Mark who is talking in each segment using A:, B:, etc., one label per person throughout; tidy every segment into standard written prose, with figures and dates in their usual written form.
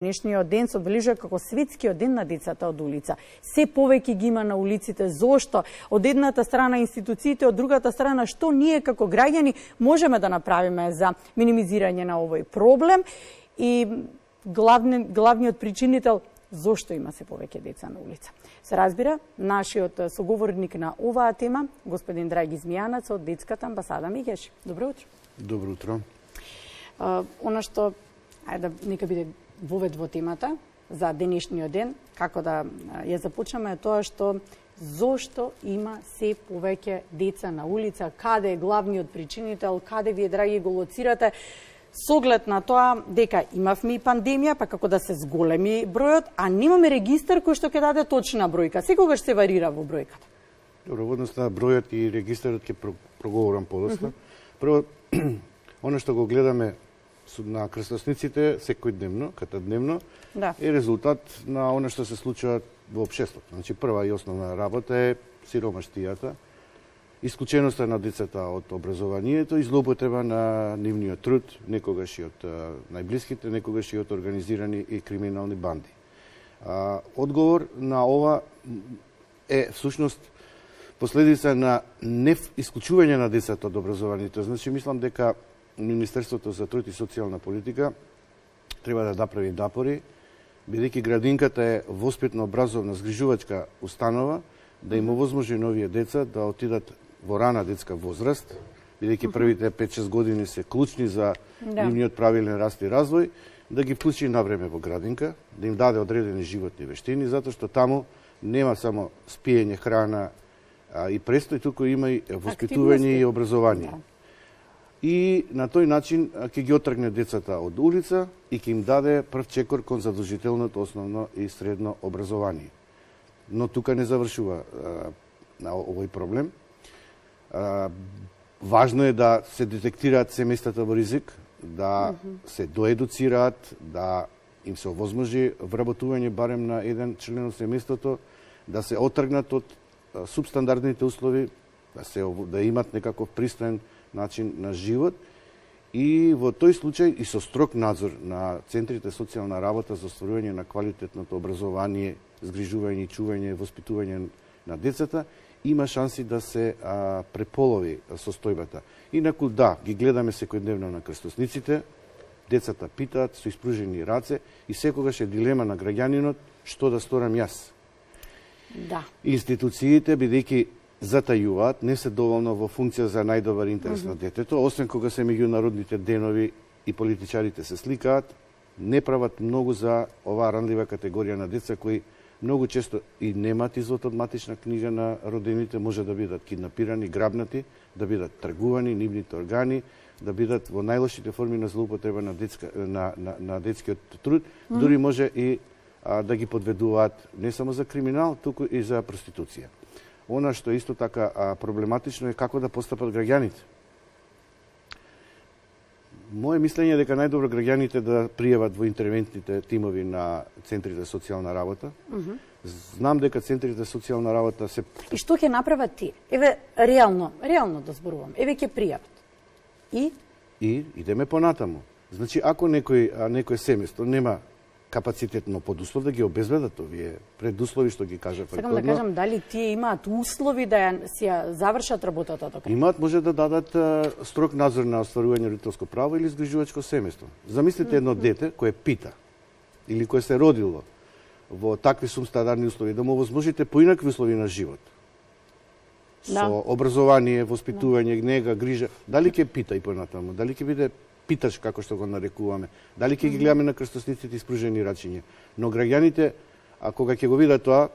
A: Денешниот ден се обележува како светскиот ден на децата од улица. Се повеќе ги има на улиците. Зошто? Од едната страна институциите, од другата страна што ние како граѓани можеме да направиме за минимизирање на овој проблем и главниот причинител зошто има се повеќе деца на улица. Се разбира, нашиот соговорник на оваа тема, господин Драги Змијанац од Детската амбасада Мегеш. Добро утро.
B: Добро утро.
A: Она што, нека биде вовед во темата за денешниот ден, како да ја започнеме е тоа што зошто има се повеќе деца на улица, каде е главниот причинител, каде вие, драги, го лоцирате, со оглед на тоа дека имавме и пандемија, па како да се зголеми бројот, а немаме регистар кој што ќе даде точна бројка. Секогаш се варира во бројката.
B: Добро, во однос на бројот и регистарот ќе проговорам подоста. Прво, оно што го гледаме на крстосниците секојдневно, катадневно, е резултат на оно што се случува во општеството. Значи, прва и основна работа е сиромаштијата, исклученоста на децата од образованието и злоупотреба на нивниот труд, некогаш и од најблиските, некогаш и од организирани и криминални банди. Одговор на ова е всушност последица на исклучување на децата од образованието. Значи, мислам дека Министерството за труд и социјална политика треба да направи напори, бидејќи градинката е воспитно-образовна згрижувачка установа, да им овозможи на овие деца да отидат во рана детска возраст, бидејќи првите 5-6 години се клучни за нивниот правилен раст и развој, да ги вклучи на време во градинка, да им даде одредени животни вештини, затоа што таму нема само спиење, храна и престој, туку има и воспитување и образование. И на тој начин ќе ги отргне децата од улица и ќе им даде прв чекор кон задолжителното основно и средно образование. Но тука не завршува на овој проблем. Важно е да се детектираат семејствата во ризик, да се доедуцираат, да им се овозможи вработување барем на еден член од семејството, да се отргнат од субстандардните услови, да имат некаков пристоен начин на живот и во тој случај и со строг надзор на центрите социјална работа за остварување на квалитетното образование, згрижување и чување и воспитување на децата, има шанси да се преполови состојбата. Инаку да, ги гледаме секојдневно на крстосниците, децата питаат со испружени раце и секогаш е дилема на граѓанинот што да сторам јас.
A: Да.
B: Институциите, бидејќи затајуваат, не се доволно во функција за најдобар интерес на детето, освен кога се меѓународните денови и политичарите се сликаат, не прават многу за оваа ранлива категорија на деца кои многу често и немаат извод од матична книга на родените, може да бидат киднапирани, грабнати, да бидат тргувани нивните органи, да бидат во најлошите форми на злоупотреба на детскиот труд, дури може и да ги подведуваат не само за криминал, туку и за проституција. Она што исто така проблематично е како да постапат граѓаните. Моje мислење е дека најдобро граѓаните да пријават во интервентните тимови на центрите социјална работа. Знам дека центрите социјална работа се...
A: И што ќе направат тие? Еве, реално да зборувам. Еве ќе пријават. И
B: идеме понатаму. Значи, ако некој семејство нема капацитетно подуслов да ги обезбедат овие предуслови што ги кажа претходно.
A: Сакам да кажам, дали тие имаат услови да ја завршат работата така?
B: Имаат, може да дадат строг надзор на остварување родителско право или згрижувачко семејство. Замислите едно дете кое пита или кое се родило во такви субстандардни услови, да му овозможите поинакви услови на живот. Со образование, воспитување, нега, грижа, дали ќе пита и понатаму, дали ќе биде питаш, како што го нарекуваме. Дали ќе ги гледаме на крстосниците испружени рачиња. Но граѓаните, кога ќе го видат тоа,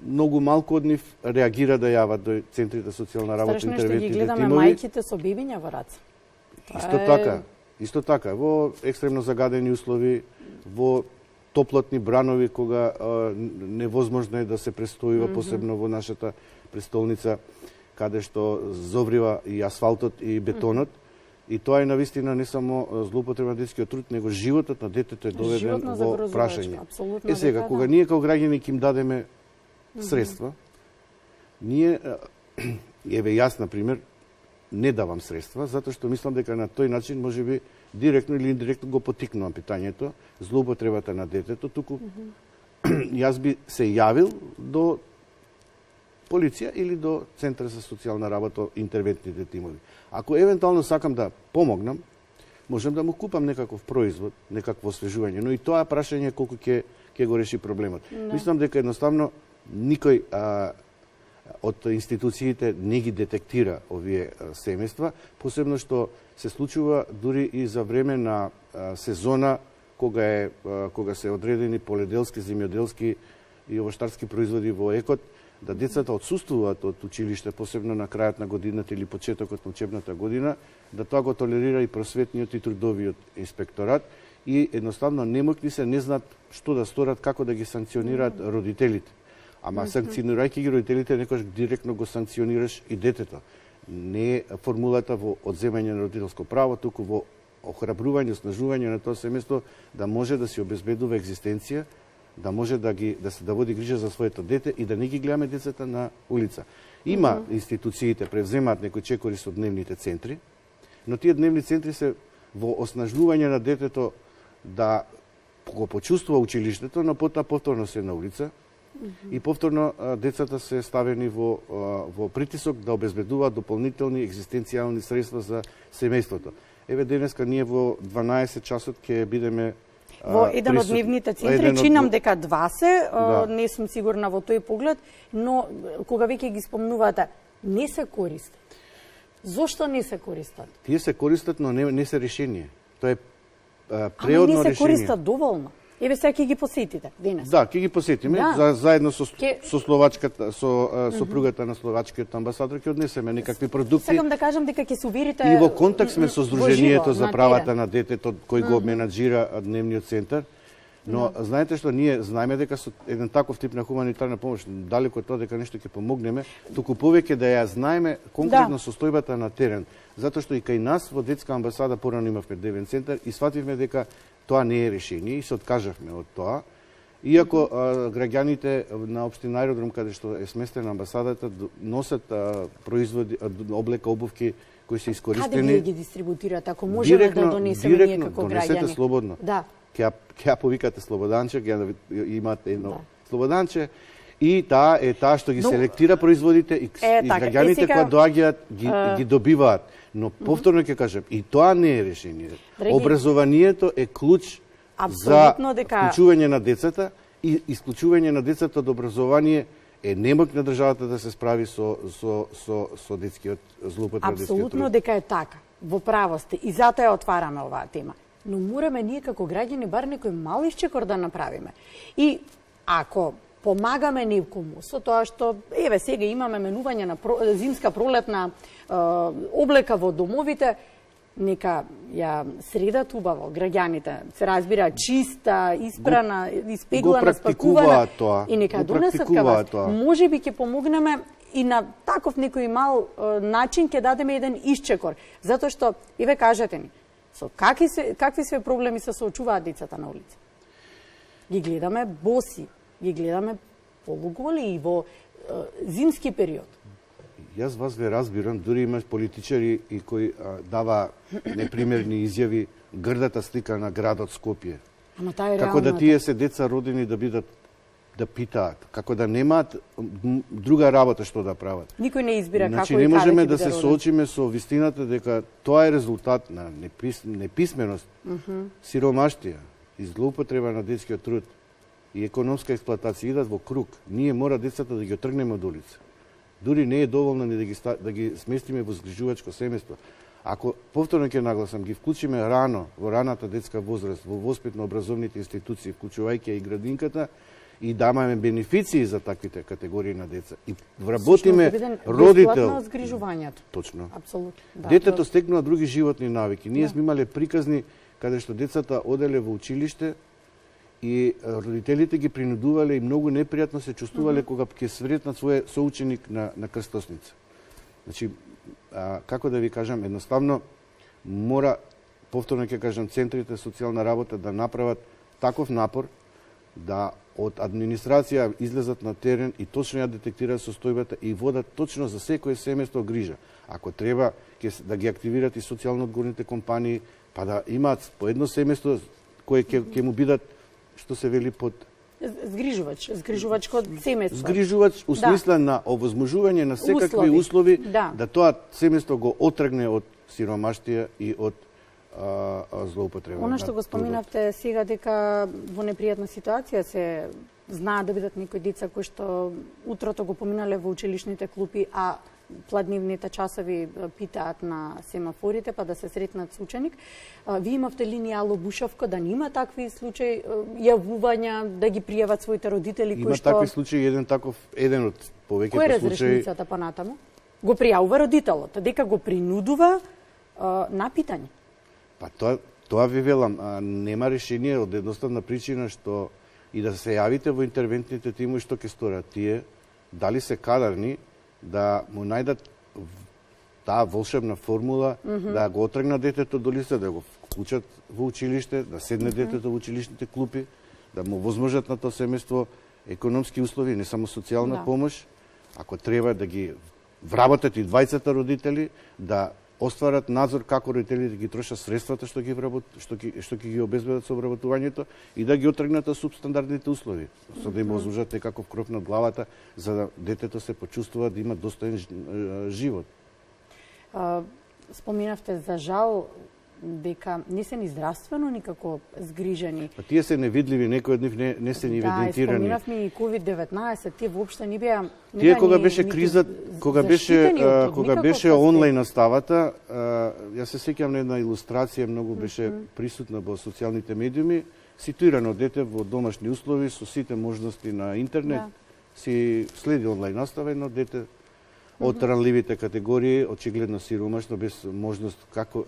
B: многу малку од нив реагира да јават до центрите социјална работа, интервентните тимови.
A: Страшно што ги гледаме мајките со бебиња во раце.
B: Исто така, во екстремно загадени услови, во топлотни бранови, кога невозможно е да се престојува, посебно во нашата престолница, каде што зоврива и асфалтот и бетонот. И тоа е навистина не само злоупотреба на детскиот труд, него животот на детето е доведен во прашање. Сега, кога ние како граѓани ќе им дадеме средства, ние, еве јас, например, не давам средства, затоа што мислам дека на тој начин можеби директно или индиректно го поттикнувам питањето, злоупотребата на детето, туку јас би се јавил до полиција или до Центар за социјална работа, интервентните тимови. Ако евентуално сакам да помогнам, можам да му купам некаков производ, некакво освежување, но и тоа е прашање колку ќе го реши проблемот. Мислам дека едноставно никој од институциите не ги детектира овие семејства, посебно што се случува дури и за време на сезона кога се одредени поледелски, земјоделски и овощарски производи во екот, да децата отсуствуваат од училиште, посебно на крајот на годината или почетокот на учебната година, да тоа го толерира и просветниот и трудовиот инспекторат и едноставно немокни се не знаат што да сторат, како да ги санкционираат родителите. Ама санкционирајќи ги родителите, некош директно го санкционираш и детето. Не е формулата во одземање на родителско право, туку во охрабрување, оснажување на тоа семејство да може да се обезбедува екзистенција, да може да води грижа за своето дете и да не ги гледаме децата на улица. Има институциите превземаат некои чекори со дневните центри, но тие дневни центри се во оснажување на детето да го почувствува училиштето, но потоа повторно се на улица и повторно децата се ставени во притисок да обезбедуваат дополнителни екзистенцијални средства за семејството. Еве денеска ние во 12 часот ќе бидеме
A: во еден од дневните центри, чинам дека два се, не сум сигурна во тој поглед, но кога веќе ги спомнувате, не се користат. Зошто не се користат?
B: Тие се користат, но не се решение. Тоа е преодно решение.
A: Ама не се користат доволно. Еве сега ќе ги посетите денес.
B: Да, ќе ги посетиме заедно со словачката, со сопругата на словачкиот амбасадор ќе однесеме некакви продукти.
A: Сакам да кажам дека ќе се уверите.
B: И во контакт сме со Сдруженијето за правата на детето кој го менаџира дневниот центар. Но знаете што, ние знаеме дека со еден таков тип на хуманитарна помош, далеко од тоа дека нешто ќе помогнеме, туку повеќе да ја знаеме конкретно состојбата на терен. Затоа што и кај нас во детска амбасада порано имавме дневен центар и свативме дека тоа не е решение и се откажавме од тоа. Иако граѓаните на општина Аеродром, каде што е сместена амбасадата, носат производи, облека, обувки кои се искористени.
A: Каде ги дистрибутирате, ако можеме да донесеме ние како граѓани?
B: Донесете слободно.
A: Да.
B: Ќе ја повикате слободанче, ќе имате едно слободанче и таа е таа што ги селектира производите и граѓаните кои доаѓаат ги добиваат. Но повторно ќе кажам, и тоа не е решение. Образованието е клуч за вклучување на децата и исклучување на децата од образование е немок на државата да се справи со детскиот злоупотреба.
A: Апсолутно дека е така. Во право сте и затоа ја отвараме оваа тема. Но мораме ние како граѓани бар некој мал исчекор да направиме. И ако помагаме некому со тоа што еве сега имаме менување на зимска пролетна облека во домовите, нека ја средат убаво граѓаните, се разбира чиста, испрана, испеглана, спакувана и нека донесат кај вас. Можеби ќе помогнеме и на таков некој мал начин ќе дадеме еден исчекор, затоа што еве кажете ни, со какви се проблеми се соочуваат децата на улица? Ги гледаме боси, ги гледаме полуголи и во зимски период.
B: Јас вас ве разбирам, дури има политичари и кои дава непримерни изјави, грдата слика на градот Скопје.
A: Ама таа е
B: како да тие се деца родени да бидат да питаат, како да немаат друга работа што да прават.
A: Никој не избира како и
B: каде. Не можеме да се соочиме со вистината дека тоа е резултат на неписменост, сиромаштија и злоупотреба на детскиот труд и економска експлоатација идат во круг. Ние мора децата да ги отргнеме од улица. Дури не е доволно ни да ги сместиме во згрижувачко семејство. Ако повторно ќе нагласам, ги вклучиме рано во раната детска возраст во воспитно-образовните институции, вклучувајќи и градинката, и да имаме бенефиции за таквите категории на деца. И вработиме родител.
A: Згрижувањето.
B: Точно.
A: Апсолутно. Да,
B: детето стекнува други животни навики. Ние сме имале приказни каде што децата оделе во училиште и родителите ги принудувале и многу непријатно се чувствувале кога ќе сретнат свој соученик на крстосница. Значи, како да ви кажам, едноставно мора, повторно ќе кажам, центрите социјална работа да направат таков напор да од администрација излезат на терен и точно ја детектираат состојбата и водат точно за секое семејство грижа. Ако треба да ги активират и социјално одговорните компании, Па да имаат по едно семејство кое ќе му бидат, што се вели, под
A: згрижувачко семејство.
B: Згрижувач у смисла на овозможување на секакви услови да тоа семејство го отргне од сиромаштија и од злоупотреба.
A: Она што го споминавте сега дека во непријатна ситуација се знаат да бидат некои деца кои што утрото го поминале во училишните клупи, а пладнивните часови питаат на семафорите па да се сретнат со ученик. Вие имавте линија Ало Бушовко, да нема такви случаи јавувања да ги пријават своите родители кои што...
B: Има такви случаи, еден од повеќето случаи...
A: Кој е разрешницата понатаму? Го пријавува родителот, дека го принудува на питање.
B: Па тоа ви велам, нема решение од едноставна причина што и да се јавите во интервентните тимови, што ќе сторат тие, дали се кадарни да му најдат таа волшебна формула, да го отргнат детето до лице, да го вклучат во училиште, да седне детето во училишните клупи, да му возможат на тоа семејство економски услови, не само социјална помош, ако треба да ги вработат и двајцата родители, да остварат надзор како родителите ги трошат средствата што ќе ги обезбедат со обработувањето и да ги отргнат од субстандардните услови, со да им возможат некаков кров над главата, за да детето се почувствува да има достоен живот.
A: Споминавте за жал дека не се ни здравствено никако згрижени.
B: Па тие се невидливи, некои од нив не се ни евидентирани.
A: Да, споминавме и COVID-19, тие воопшто не беа...
B: Тие кога беше криза, кога беше онлайн наставата, јас се сеќавам на една илустрација, многу беше присутна во социјалните медиуми, ситуирано дете во домашни услови со сите можности на интернет, си следи онлайн настава, едно дете од ранливите категории, очигледно сиромашно, без можност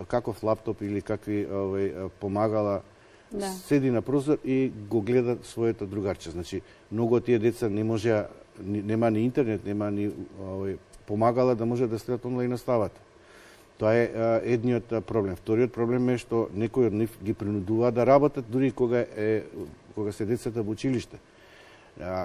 B: каков лаптоп или какви помагала, седи на прозор и го гледа своето другарче. Значи, многу од тие деца не можеа, нема ни интернет, нема ни помагала да може да следат онлайн наставата. Тоа е едниот проблем. Вториот проблем е што некои од нив ги принудува да работат дури кога се децата во училиште.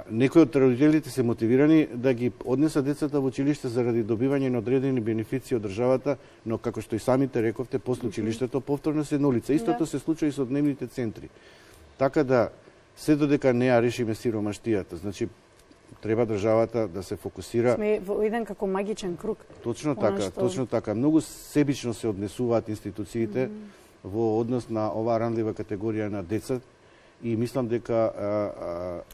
B: Некои од родителите се мотивирани да ги однесат децата во училиште заради добивање на одредени бенефиции од државата, но како што и самите рековте, после училиштето повторно се на улица. Истото се случува и со дневните центри. Така да, се додека не ја решиме сиромаштијата, значи треба државата да се фокусира...
A: Сме во еден како магичен круг.
B: Точно така, точно така. Многу себично се однесуваат институциите во однос на оваа ранлива категорија на деца, и мислам дека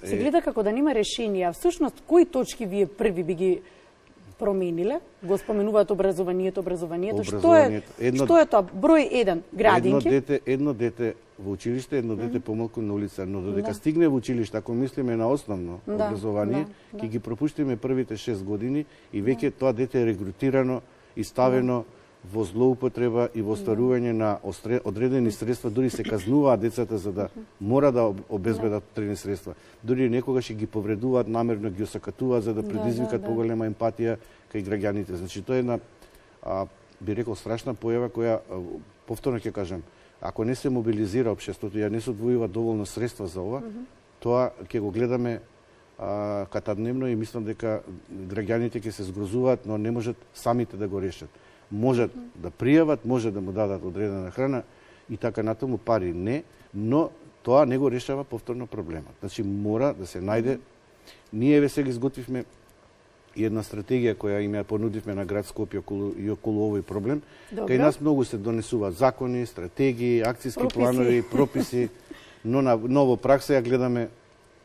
A: се гледа како да нема решенија. Всушност, кои точки вие први би ги промениле? Го споменуваат образованието. Што е тоа? Број 1, градинки.
B: Едно дете во училиште, едно дете помалку на улица, но додека стигне во училиште, ако мислиме на основно образование, ќе ги пропуштиме првите 6 години и веќе тоа дете е регрутирано и ставено во злоупотреба и во остварување на одредени средства, дури се казнуваат децата за да мора да обезбедат одредени средства. Дури некогаш ги повредуваат, намерно ги осакатуваат за да предизвикат поголема емпатија кај граѓаните. Значи тоа е една би рекол страшна појава која повторно ќе кажам, ако не се мобилизира општеството, ја не се одвојува доволно средства за ова, тоа ќе го гледаме катадневно и мислам дека граѓаните ќе се згрозуваат, но не можат самите да го решат. Можат да пријават, може да му дадат одредена храна и така натаму, пари не, но тоа не го решава повторно проблемот. Значи мора да се најде. Ние сега изготвивме една стратегија која им ја понудивме на град Скопје и околу овој проблем. Кај нас многу се донесуваат закони, стратегии, акцијски планови, прописи, но на ново пракса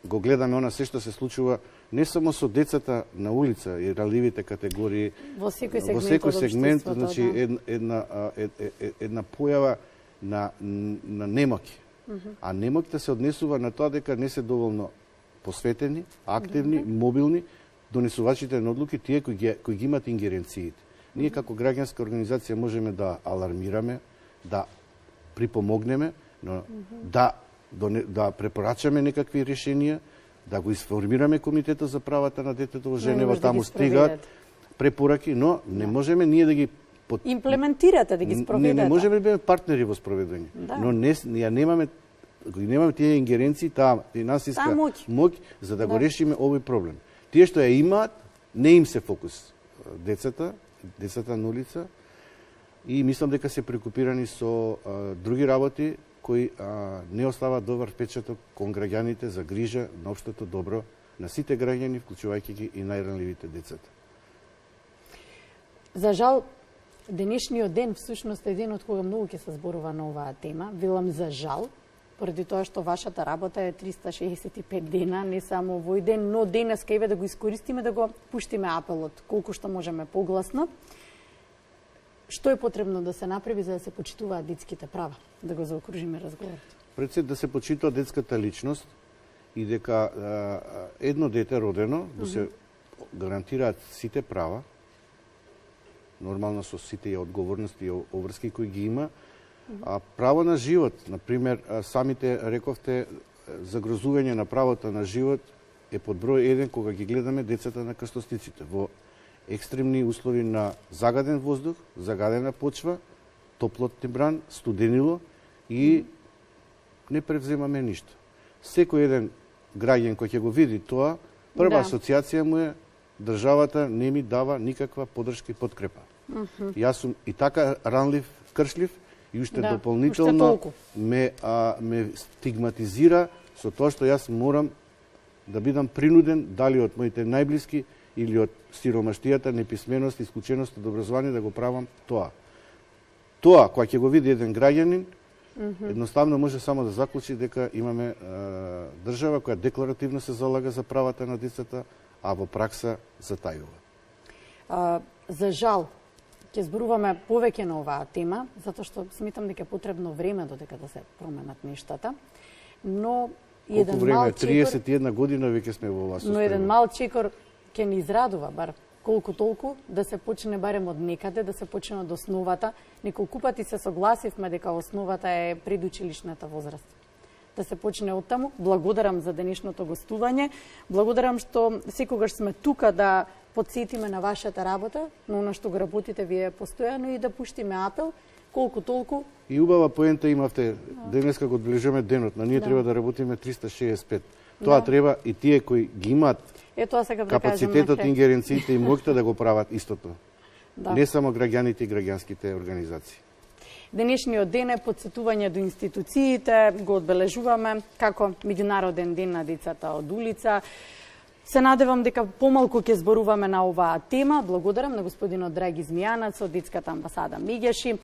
B: го гледаме она се што се случува не само со децата на улица и ранливите категории,
A: во секој сегмент,
B: значи една појава на немоќ. А немоќта се однесува на тоа дека не се доволно посветени, активни, мобилни донесувачите на одлуки, тие кои ги имат ингеренциите. Ние како граѓанска организација можеме да алармираме, да припомогнеме, но да препорачаме некакви решенија, да го информираме Комитетот за правата на детето во Женева, таму стигаат препораки, но не можеме ние да ги
A: имплементирате, да ги спроведете.
B: Не можеме да бидеме партнери во спроведување. Но ја немаме тие ингеренции, таа финансиска моќ за да го решиме овој проблем. Тие што ја имаат, не им се фокус децата на улица, и мислам дека се прекупирани со други работи кои не оставаат добар впечаток кон граѓаните за грижа на општото добро на сите граѓани, вклучувајќи ги и најранливите децата.
A: За жал, денешниот ден всушност е денот кога многу ќе се зборува на оваа тема. Велам за жал, поради тоа што вашата работа е 365 дена, не само овој ден, но денеска еве да го искористиме да го пуштиме апелот колку што можеме погласно. Што е потребно да се направи за да се почитуваат детските права? Да го заокружиме разговорот.
B: Пред се да се почитува детската личност и дека едно дете родено да се гарантираат сите права, нормално со сите одговорности и обврски кои ги има, а право на живот, например, самите рековте загрозување на правото на живот е под број 1 кога ги гледаме децата на крстосниците во екстремни услови на загаден воздух, загадена почва, топлотни бран, студенило и не превземаме ништо. Секој еден граѓан кој ќе го види тоа, прва асоциација му е државата не ми дава никаква подршка и подкрепа. Јас сум и така ранлив, кршлив и уште дополнително ме стигматизира со тоа што јас морам да бидам принуден, дали од моите најблиски или од сиромаштијата, неписменост, исклученост од образование да го правам тоа. Тоа, кога ќе го види еден граѓанин, едноставно може само да заклучи дека имаме држава која декларативно се залага за правата на децата, а во пракса затајува.
A: За жал, ќе зборуваме повеќе на оваа тема, затоа што сметам дека е потребно време додека да се променат нештата, но
B: еден мал чекор... 31 година веќе сме во оваа состојба.
A: Но еден мал чекор ќе ни израдува, бар колку толку, да се почне барем од некаде, да се почне од основата. Неколку пати се согласивме дека основата е предучилишната возраст. Да се почне од таму. Благодарам за денешното гостување. Благодарам што секогаш сме тука да подсетиме на вашата работа, на оно што го работите вие постојано и да пуштиме апел колку толку.
B: И убава поента имавте денеска го одбележуваме денот, на ние треба да работиме 365. Тоа треба и тие кои ги имаат капацитетот, ингеренциите и моќта да го прават истото. Не само граѓаните и граѓанските организации.
A: Денешниот ден е подсетување до институциите, го одбележуваме како Меѓународен ден на децата од улица. Се надевам дека помалку ќе зборуваме на оваа тема. Благодарам на господинот Драги Змијанац од Детската амбасада Меѓаши.